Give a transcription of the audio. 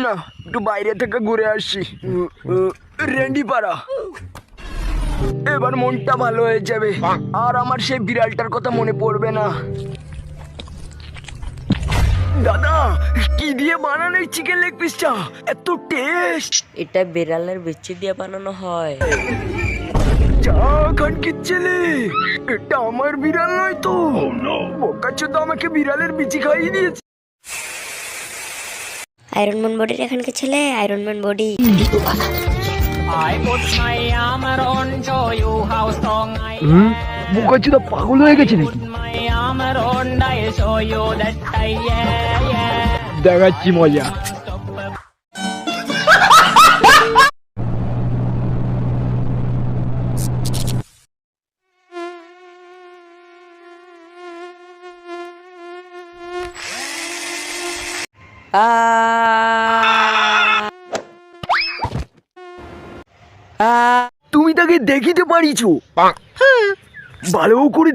না, একটু বাইরে থেকে ঘুরে আসি। রেন্ডি পাড়া, এবার মনটা ভালো হয়ে যাবে আর আমার সেই বিড়ালটার কথা মনে পড়বে না। দাদা, কি দিয়ে বানানো এই চিকেন লেগ পিসটা? এত টেস্ট! এটা বিড়ালের বিচি দিয়ে বানানো হয়। যা খানকির ছেলে, এটা আমার বিড়াল নয় তো। বোকাচোদা আমাকে বিড়ালের বিচি খাইয়ে দিয়েছে। আয়রন ম্যান বডির এখানকার ছেলে, iron man body. I put my armor on, show you how strong I বোকাচোদা পাগল হয়ে গেছে নাকি? put my armor on, I'll show you that I দেখাচ্ছি মজা। তুমি তাকে দেখিতে পারিছো? ভালো করে